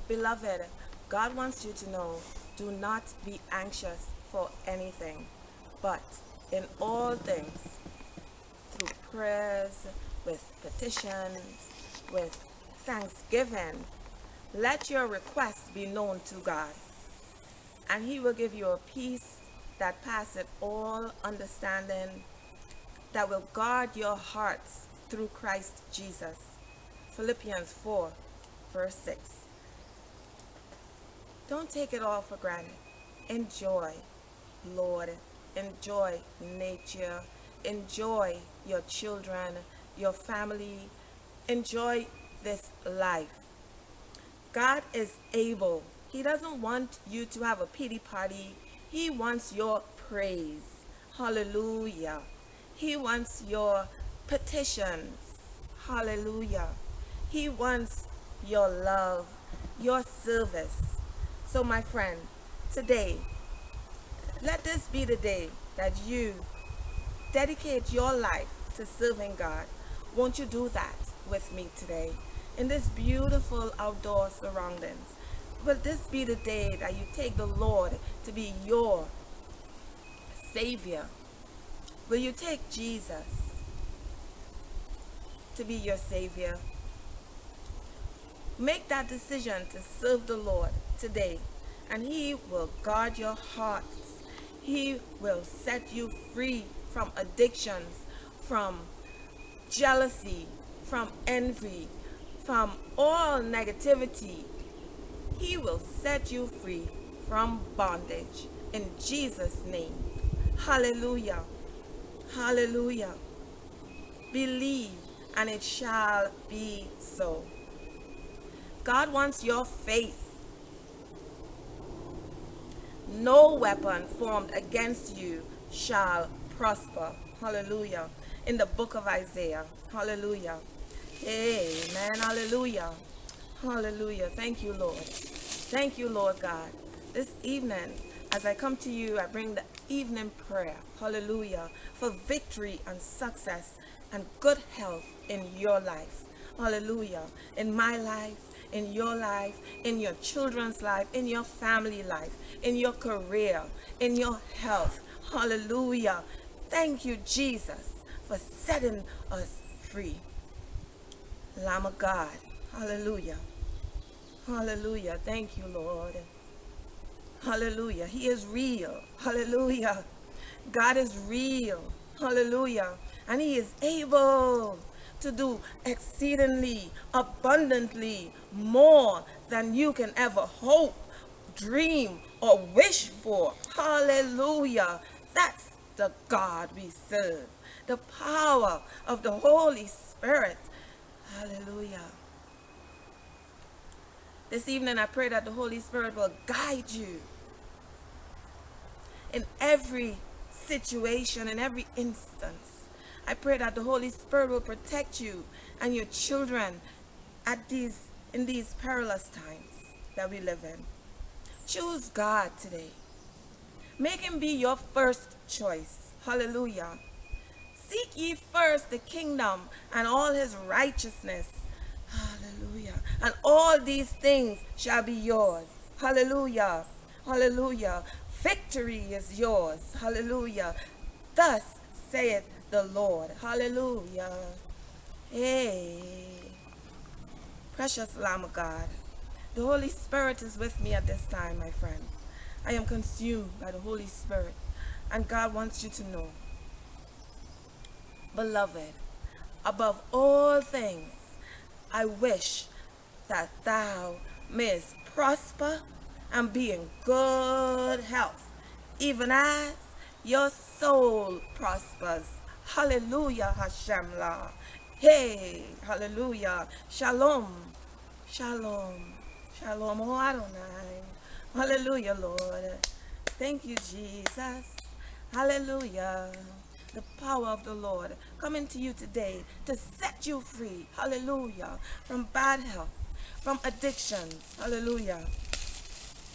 Beloved, God wants you to know, do not be anxious for anything, but in all things, through prayers, with petitions, with thanksgiving, let your requests be known to God, and he will give you a peace that passeth all understanding, that will guard your hearts through Christ Jesus. Philippians 4, verse 6. Don't take it all for granted. Enjoy, Lord. Enjoy nature. Enjoy your children, your family. Enjoy this life. God is able. He doesn't want you to have a pity party. He wants your praise. Hallelujah. He wants your petitions. Hallelujah. He wants your love, your service. So my friend, today, let this be the day that you dedicate your life to serving God. Won't you do that with me today in this beautiful outdoor surroundings? Will this be the day that you take the Lord to be your Savior? Will you take Jesus to be your Savior? Make that decision to serve the Lord today, and He will guard your hearts. He will set you free from addictions, from jealousy, from envy, from all negativity. He will set you free from bondage in Jesus' name. Hallelujah. Hallelujah. Believe, and it shall be so. God wants your faith. No weapon formed against you shall prosper. Hallelujah. In the book of Isaiah. Hallelujah. Amen. Hallelujah. Hallelujah. Thank you, Lord. Thank you, Lord God. This evening, as I come to you, I bring the evening prayer. Hallelujah. For victory and success and good health in your life. Hallelujah. In my life, in your life, in your children's life, in your family life, in your career, in your health. Hallelujah. Thank you, Jesus, for setting us free. Lamb of God. Hallelujah. Hallelujah. Thank you, Lord. Hallelujah. He is real. Hallelujah. God is real. Hallelujah. And He is able to do exceedingly, abundantly, more than you can ever hope, dream, or wish for. Hallelujah. That's the God we serve. The power of the Holy Spirit. Hallelujah. This evening I pray that the Holy Spirit will guide you in every situation, in every instance. I pray that the Holy Spirit will protect you and your children in these perilous times that we live in. Choose God today. Make Him be your first choice. Hallelujah. Seek ye first the kingdom and all His righteousness. Hallelujah. And all these things shall be yours. Hallelujah. Hallelujah. Victory is yours. Hallelujah. Thus saith the Lord. Hallelujah. Hey. Precious Lamb of God. The Holy Spirit is with me at this time, my friend. I am consumed by the Holy Spirit. And God wants you to know, beloved, above all things, I wish that thou mayest prosper and be in good health, even as your soul prospers. Hallelujah, Hashemla. Hey, hallelujah. Shalom. Shalom. Shalom, oh Adonai. Hallelujah, Lord. Thank you, Jesus. Hallelujah. The power of the Lord coming to you today to set you free. Hallelujah. From bad health, from addictions. Hallelujah.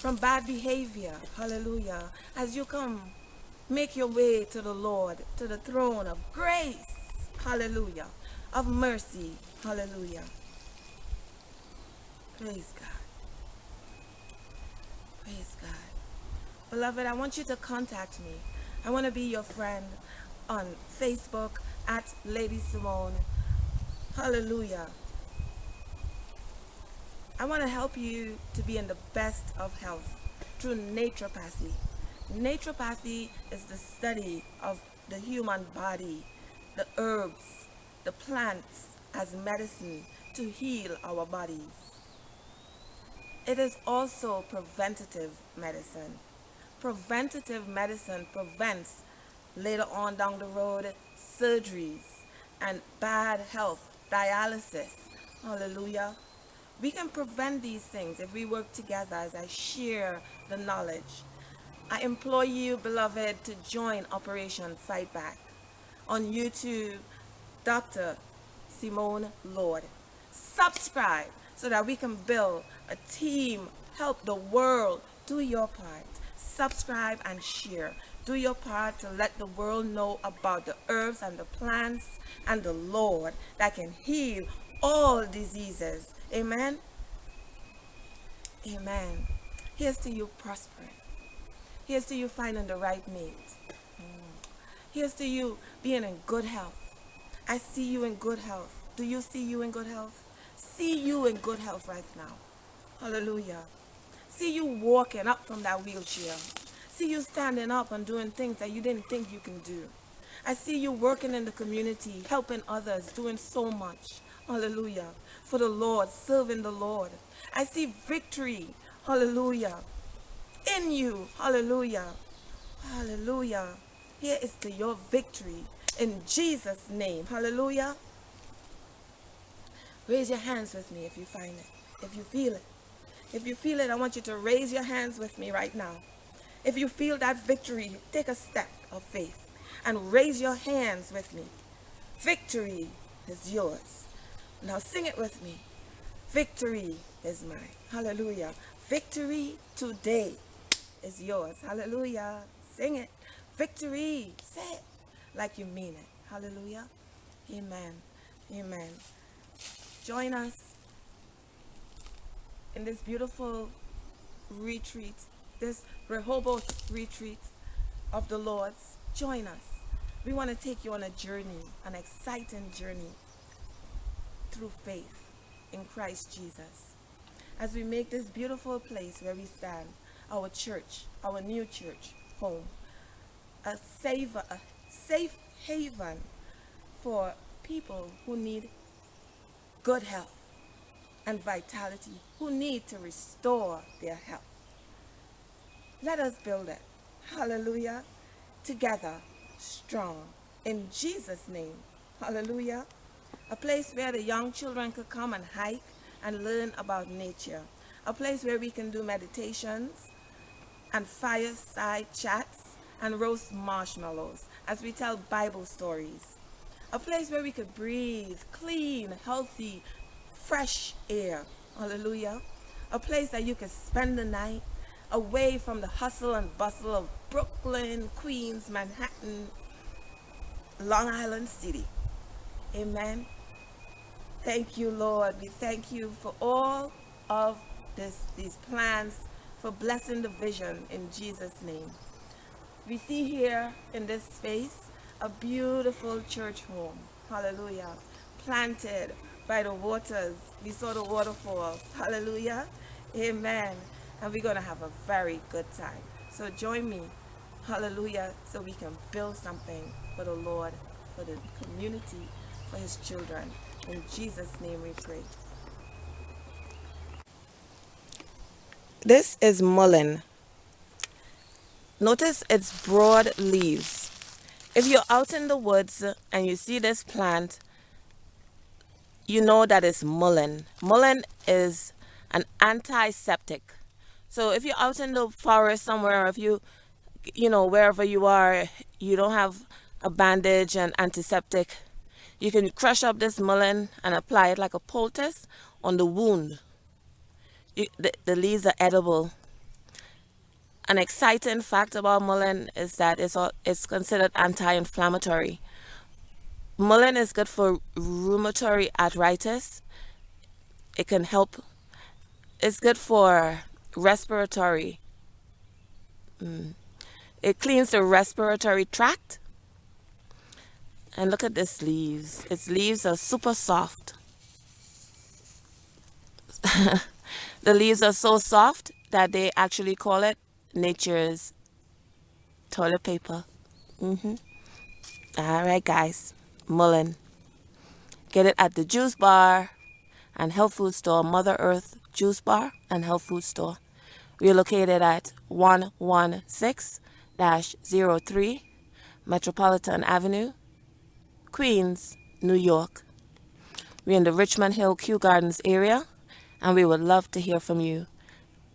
From bad behavior. Hallelujah. As you come, make your way to the Lord, to the throne of grace. Hallelujah. Of mercy. Hallelujah. Praise God. Praise God. Beloved, I want you to contact me. I want to be your friend on Facebook at Lady Simone. Hallelujah. I want to help you to be in the best of health through naturopathy. Naturopathy is the study of the human body, the herbs, the plants as medicine to heal our bodies. It is also preventative medicine. Preventative medicine prevents later on down the road surgeries and bad health, dialysis. Hallelujah. We can prevent these things if we work together as I share the knowledge. I implore you, beloved, to join Operation Fight Back on YouTube, Dr. Simone Lord. Subscribe so that we can build a team, help the world. Do your part. Subscribe and share. Do your part to let the world know about the herbs and the plants and the Lord that can heal all diseases. Amen. Amen. Here's to you prospering. Here's to you finding the right mate. Here's to you being in good health. I see you in good health. Do you see you in good health? See you in good health right now. Hallelujah. See you walking up from that wheelchair. See you standing up and doing things that you didn't think you can do. I see you working in the community, helping others, doing so much. Hallelujah. For the Lord, serving the Lord. I see victory. Hallelujah. In you. Hallelujah. Hallelujah. Here is to your victory in Jesus' name. Hallelujah. Raise your hands with me if you find it, if you feel it. If you feel it, I want you to raise your hands with me right now. If you feel that victory, take a step of faith and raise your hands with me. Victory is yours. Now sing it with me. Victory is mine. Hallelujah. Victory today is yours. Hallelujah. Sing it. Victory. Say it like you mean it. Hallelujah. Amen. Amen. Join us in this beautiful retreat, this Rehoboth retreat of the Lord's. Join us. We want to take you on a journey, an exciting journey through faith in Christ Jesus. As we make this beautiful place where we stand, our church, our new church home, a safe haven for people who need good health and vitality, who need to restore their health. Let us build it. Hallelujah. Together, strong. In Jesus' name. Hallelujah. A place where the young children could come and hike and learn about nature. A place where we can do meditations and fireside chats and roast marshmallows as we tell Bible stories. A place where we could breathe clean, healthy, fresh air. Hallelujah. A place that you could spend the night away from the hustle and bustle of Brooklyn, Queens, Manhattan, Long Island City. Amen. Thank you, Lord. We thank you for all of these plans, for blessing the vision in Jesus' name. We see here in this space a beautiful church home. Hallelujah. Planted by the waters. We saw the waterfall. Hallelujah. Amen. And we're going to have a very good time. So join me. Hallelujah. So we can build something for the Lord, for the community, for his children. In Jesus' name we pray. This is mullein. Notice its broad leaves. If you're out in the woods and you see this plant, you know that it's mullein. Mullein is an antiseptic. So if you're out in the forest somewhere, if you wherever you are, you don't have a bandage and antiseptic, you can crush up this mullein and apply it like a poultice on the wound. The leaves are edible. An exciting fact about mullein is that it's considered anti-inflammatory. Mullein is good for rheumatoid arthritis. It can help. It's good for respiratory It cleans the respiratory tract. And look at this leaves. Its leaves are super soft. The leaves are so soft that they actually call it nature's toilet paper. All right, guys. Mullein. Get it at the juice bar and health food store, Mother Earth Juice Bar and Health Food Store. We are located at 116-03 Metropolitan Avenue, Queens, New York. We're in the Richmond Hill Kew Gardens area, and we would love to hear from you.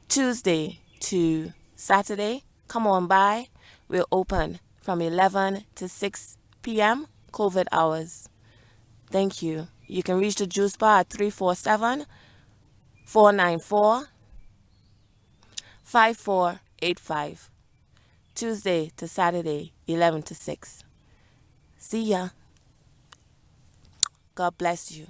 Tuesday to Saturday, come on by. We're open from 11 to 6 p.m. COVID hours. Thank you. You can reach the juice bar at 347-494-5485. Tuesday to Saturday, 11 to 6. See ya. God bless you.